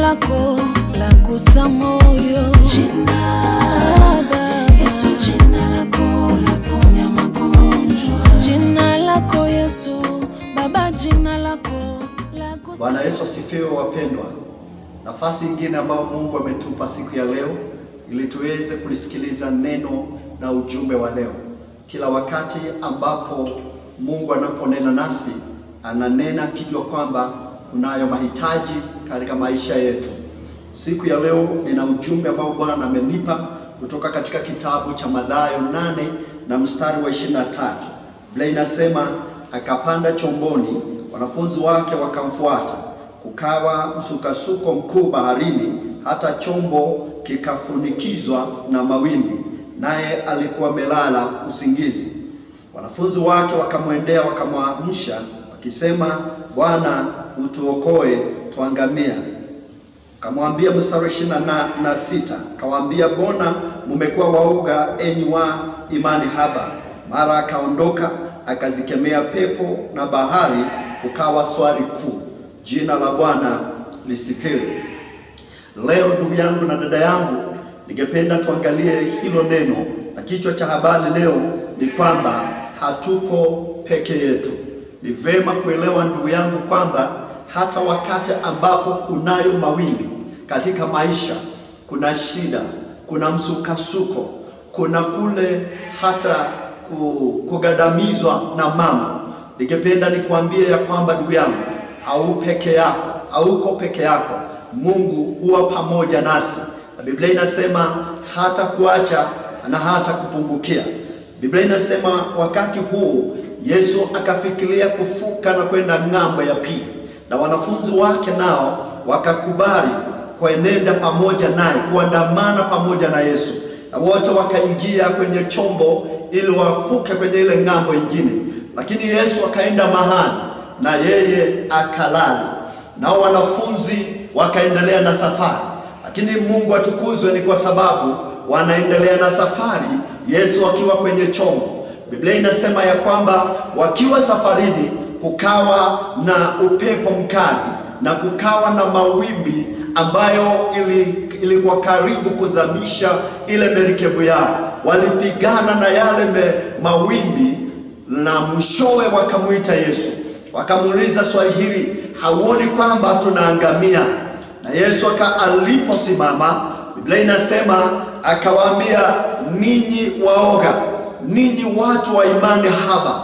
lako la gusa moyo. Yesu, jina lako laponya magonjwa. Jina lako Yesu, Baba, jina lako la gusa. Bwana Yesu asifiwe wapendwa. Nafasi nyingine ambayo Mungu ametupa siku ya leo ili tuweze kulisikiliza neno na ujumbe wa leo. Kila wakati ambapo Mungu anaponena nasi, ananena akijua kwamba kunayo mahitaji katika maisha yetu. Siku ya leo nina ujumbe ambao Bwana amenipa kutoka katika kitabu cha Mathayo 8 na mstari wa 23. Biblia inasema, akapanda chomboni, wanafunzi wake wakamfuata. Kukawa msukasuko mkuu baharini, hata chombo kikafunikizwa na mawimbi, naye alikuwa amelala usingizi. Wanafunzi wake wakamwendea wakamwamsha wakisema, Bwana, utuokoe tuangamia. Akamwambia mstari wa 26, akawaambia, mbona mmekuwa waoga enyi wa imani haba? Mara akaondoka akazikemea pepo na bahari, kukawa swali kuu. Jina la Bwana lisifiwe. Leo ndugu yangu na dada yangu, ningependa tuangalie hilo neno, na kichwa cha habari leo ni kwamba hatuko peke yetu. Ni vema kuelewa ndugu yangu kwamba hata wakati ambapo kunayo mawimbi katika maisha, kuna shida, kuna msukasuko, kuna kule hata kugadamizwa na mambo, ningependa nikuambie ya kwamba ndugu yangu, hauko peke yako. Mungu huwa pamoja nasi, na Biblia inasema hata kuacha na hata kupungukia. Biblia inasema wakati huu Yesu akafikiria kufuka na kwenda ng'ambo ya pili, na wanafunzi wake nao wakakubali kuenenda pamoja naye, kuandamana pamoja na Yesu, na wote wakaingia kwenye chombo ili wafuke kwenye ile ng'ambo ingine. Lakini Yesu akaenda mahali na yeye akalala, nao wanafunzi wakaendelea na safari. Lakini Mungu atukuzwe, ni kwa sababu wanaendelea na safari, Yesu akiwa kwenye chombo. Biblia inasema ya kwamba wakiwa safarini, kukawa na upepo mkali na kukawa na mawimbi ambayo ilikuwa karibu kuzamisha ile merikebu yao. Walipigana na yale mawimbi, na mwishowe wakamuita Yesu, wakamuuliza swali hili, hauoni kwamba tunaangamia? Na Yesu aliposimama, Biblia inasema akawaambia, ninyi waoga, ninyi watu wa imani haba.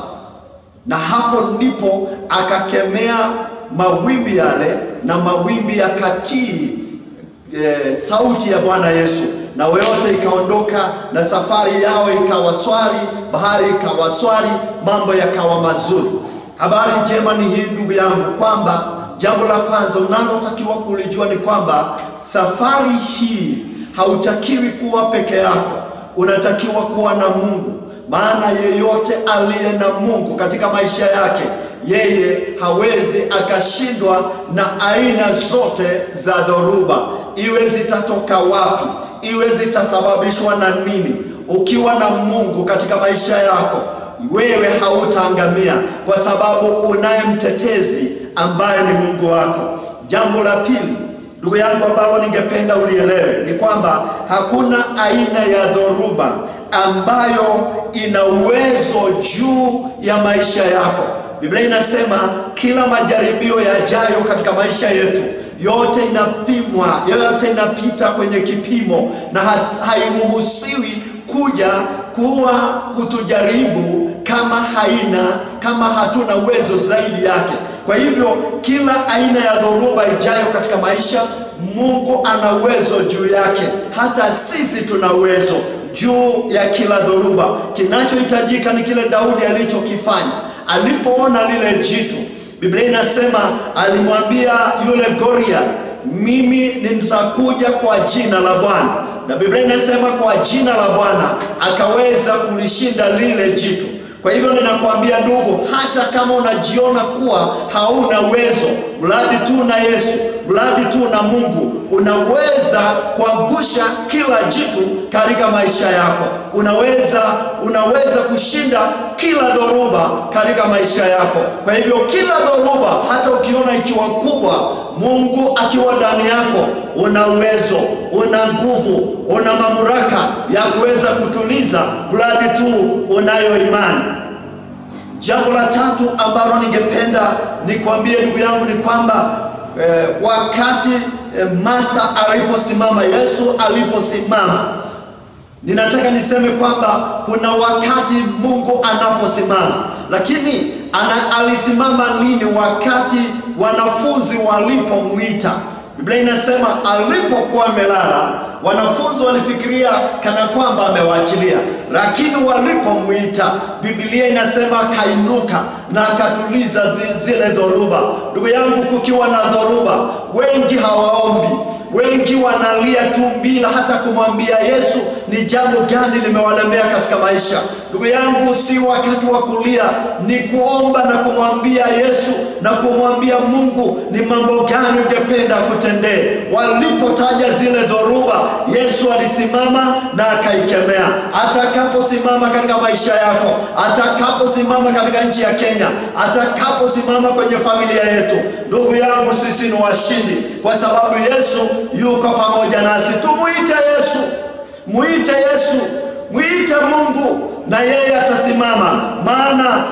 Na hapo ndipo akakemea mawimbi yale, na mawimbi yakatii sauti ya Bwana Yesu, na yote ikaondoka, na safari yao ikawa swali, bahari ikawa swali, mambo yakawa mazuri. Habari njema ni hii ndugu yangu, kwamba jambo la kwanza unalotakiwa kulijua ni kwamba safari hii hautakiwi kuwa peke yako, unatakiwa kuwa na Mungu. Maana yeyote aliye na Mungu katika maisha yake, yeye hawezi akashindwa na aina zote za dhoruba, iwe zitatoka wapi, iwe zitasababishwa na nini. Ukiwa na Mungu katika maisha yako, wewe hautaangamia, kwa sababu unaye mtetezi ambaye ni Mungu wako. Jambo la pili ndugu yangu ambalo ningependa ulielewe ni kwamba hakuna aina ya dhoruba ambayo ina uwezo juu ya maisha yako. Biblia inasema kila majaribio yajayo katika maisha yetu, yote inapimwa, yote inapita kwenye kipimo, na hairuhusiwi kuja kutujaribu kama hatuna uwezo zaidi yake. Kwa hivyo kila aina ya dhoruba ijayo katika maisha, Mungu ana uwezo juu yake. Hata sisi tuna uwezo juu ya kila dhoruba. Kinachohitajika ni kile Daudi alichokifanya alipoona lile jitu. Biblia inasema alimwambia yule Goliath, mimi nitakuja kwa jina la Bwana. Na Biblia inasema kwa jina la Bwana akaweza kulishinda lile jitu. Kwa hivyo ninakwambia ndugu, hata kama unajiona kuwa hauna uwezo, mradi tu na Yesu, mradi tu na Mungu, unaweza kuangusha kila jitu katika maisha yako. Unaweza kushinda kila dhoruba katika maisha yako. Kwa hivyo kila dhoruba, hata ukiona ikiwa kubwa, Mungu akiwa ndani yako, una uwezo, una nguvu, una mamlaka ya kuweza kutuliza, mradi tu unayo imani. Jambo la tatu ambalo ningependa nikwambie ndugu yangu ni kwamba wakati Master aliposimama, Yesu aliposimama, ninataka niseme kwamba kuna wakati Mungu anaposimama, lakini alisimama lini? Wakati wanafunzi walipomwita. Biblia inasema alipokuwa amelala, wanafunzi walifikiria kana kwamba amewaachilia, lakini walipomwita, Biblia inasema kainuka na akatuliza zile dhoruba. Ndugu yangu, kukiwa na dhoruba, wengi hawaombi, wengi wanalia tu bila hata kumwambia Yesu ni jambo gani limewalemea katika maisha. Ndugu yangu, si wakati wa kulia, ni kuomba na kumwambia Yesu na kumwambia Mungu ni mambo gani ungependa kutendee. Walipotaja zile dhoruba, Yesu alisimama na akaikemea. Atakaposimama katika maisha yako, atakaposimama katika nchi ya Kenya, atakaposimama kwenye familia yetu, ndugu yangu, sisi ni washindi, kwa sababu Yesu yuko pamoja nasi. Tumuite Yesu, muite Yesu, muite Mungu, na yeye atasimama. Maana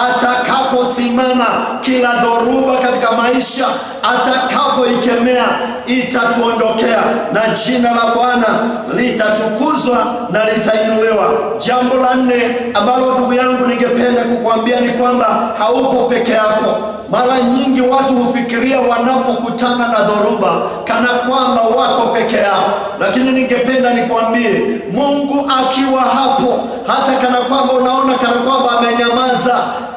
atakaposimama, kila dhoruba katika maisha atakapoikemea itatuondokea, na jina la Bwana litatukuzwa na litainuliwa. Jambo la nne ambalo ndugu yangu ningependa kukuambia ni kwamba haupo peke yako. Mara nyingi watu hufikiria wanapokutana na dhoruba kana kwamba wako peke yao, lakini ningependa nikwambie, Mungu akiwa hapo, hata kana kwamba unaona kana kwamba amenyamaza,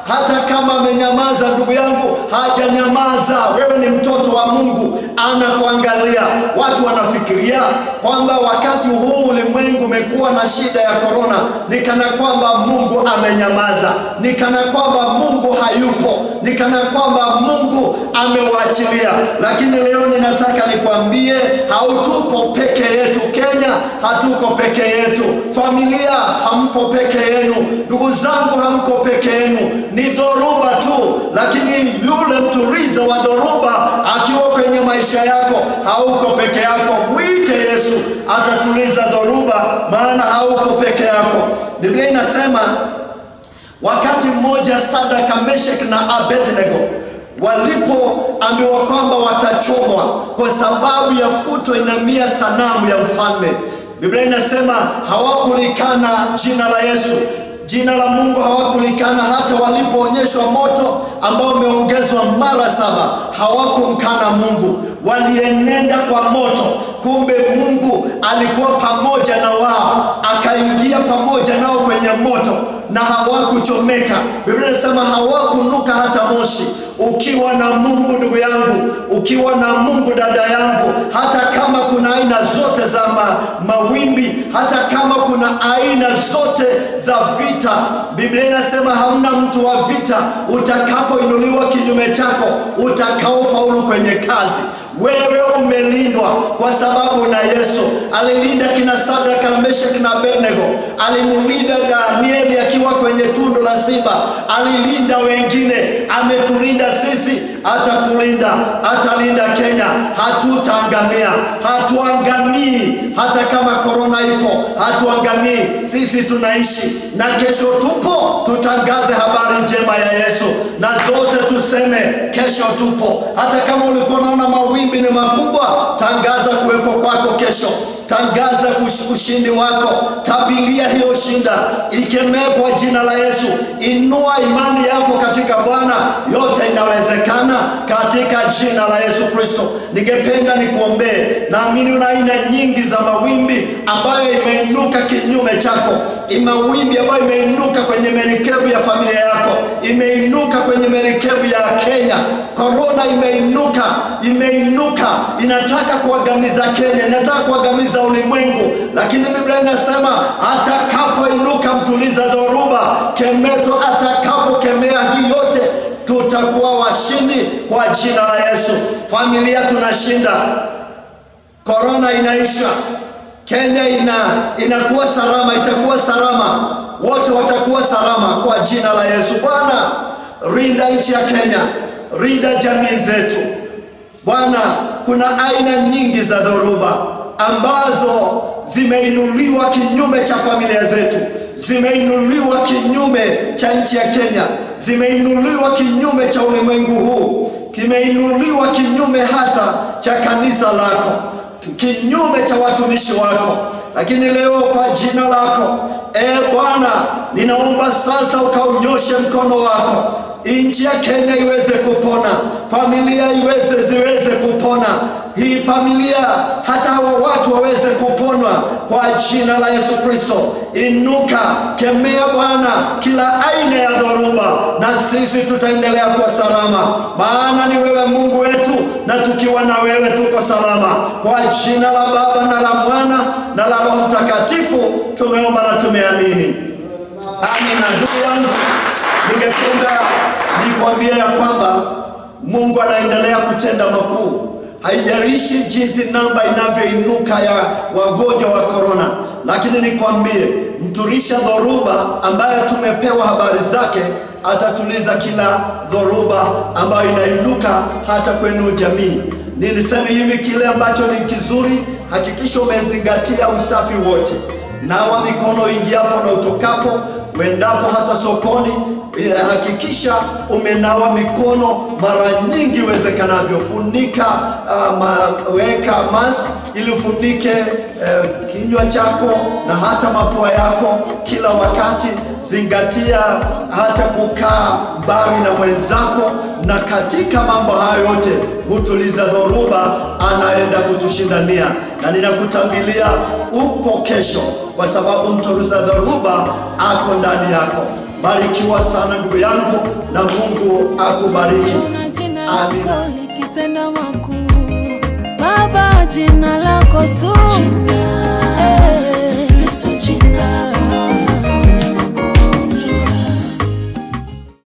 hata kama amenyamaza, ndugu yangu, hajanyamaza. Wewe ni mtoto wa Mungu, anakuangalia. Watu wanafikiria kwamba wakati huu ulimwengu umekuwa na shida ya korona, ni kana kwamba Mungu amenyamaza, ni kana kwamba Mungu hayupo, ni kana kwamba Mungu amewaachilia. Lakini leo ninataka nikwambie, hautupo peke yetu. Kenya hatuko peke yetu, familia hampo peke yenu, ndugu zangu hamko peke yenu. Ni dhoruba tu, lakini yule mtulizo wa dhoruba akiwa kwenye maisha yako, hauko peke yako. Mwite Yesu, atatuliza dhoruba, maana hauko peke yako. Biblia inasema wakati mmoja Shadraka, Meshaki na Abednego walipoambiwa kwamba watachomwa kwa sababu ya kutoinamia sanamu ya mfalme, Biblia inasema hawakulikana jina la Yesu, jina la Mungu hawakulikana. Hata walipoonyeshwa moto ambao umeongezwa mara 7, hawakumkana Mungu, walienenda kwa moto. Kumbe Mungu alikuwa pamoja na wao, akaingia pamoja nao kwenye moto na hawakuchomeka. Biblia inasema hawakunuka hata moshi. Ukiwa na Mungu ndugu yangu, ukiwa na Mungu dada yangu, hata kama kuna aina zote za mawimbi, hata kama kuna aina zote za vita, Biblia inasema hamna mtu wa vita utakapoinuliwa kinyume chako utakaofaulu kwenye kazi. Wewe umelindwa kwa sababu na Yesu. Alilinda kina Shadraka, Meshaki na Abednego. Alimlinda Danieli akiwa kwenye tundu la simba. Alilinda wengine, ametulinda sisi, atakulinda, atalinda Kenya. Hatutaangamia, hatuangamii. Hata kama korona ipo, hatuangamii. Sisi tunaishi, na kesho tupo, tutangaze habari njema ya Yesu, na zote tuseme kesho tupo. Hata kama ulikuwa unaona mawimbi ni makubwa, tangaza kuwepo kwako kesho. Tangaza ushindi wako, tabiria hiyo shinda, ikemee kwa jina la Yesu. Inua imani yako katika Bwana, yote inawezekana katika jina la Yesu Kristo. Ningependa nikuombee. Naamini una aina nyingi za mawimbi ambayo imeinuka kinyume chako, mawimbi ambayo imeinuka kwenye merikebu ya familia yako, imeinuka kwenye merikebu ya Kenya. Korona imeinuka, inataka kuangamiza Kenya, inataka kuangamiza ulimwengu. Lakini Biblia inasema atakapoinuka mtuliza dhoruba, kemeto atakapokemea hii yote tutakuwa washindi kwa jina la Yesu. Familia tunashinda, korona inaisha, Kenya inakuwa salama, itakuwa salama, wote watakuwa salama kwa jina la Yesu. Bwana, rinda nchi ya Kenya, rinda jamii zetu. Bwana, kuna aina nyingi za dhoruba ambazo zimeinuliwa kinyume cha familia zetu, zimeinuliwa kinyume cha nchi ya Kenya, zimeinuliwa kinyume cha ulimwengu huu, kimeinuliwa kinyume hata cha kanisa lako, kinyume cha watumishi wako. Lakini leo kwa jina lako, Bwana, ninaomba sasa ukaunyoshe mkono wako, nchi ya Kenya iweze kupona, familia ziweze kupona, hii familia hata hawa watu waweze kuponwa kwa jina la Yesu Kristo. Inuka, kemea Bwana kila aina ya dhoruba, na sisi tutaendelea kwa salama, maana ni wewe Mungu wetu, na tukiwa na wewe tuko salama. Kwa jina la Baba na la Mwana na la Roho Mtakatifu tumeomba na tumeamini, amina. Ndugu yangu, ningependa nikwambie ya kwamba Mungu anaendelea kutenda makuu. Haijalishi jinsi namba inavyoinuka ya wagonjwa wa korona, lakini nikwambie, mturisha dhoruba ambaye tumepewa habari zake atatuliza kila dhoruba ambayo inainuka hata kwenu jamii. Nilisema hivi, kile ambacho ni kizuri, hakikisha umezingatia usafi wote. Nawa mikono ingiapo na utokapo, wendapo hata sokoni, hakikisha umenawa mikono mara nyingi iwezekanavyo. Funika weka mask ili ufunike kinywa chako na hata mapua yako kila wakati. Zingatia hata kukaa mbali na mwenzako, na katika mambo hayo yote hutuliza dhoruba anaenda kutushindania. Na ninakutambilia upo kesho, kwa sababu mtuliza dhoruba ako ndani yako. Barikiwa sana ndugu yangu, na Mungu akubariki. Amina. Baba, jina lako tu.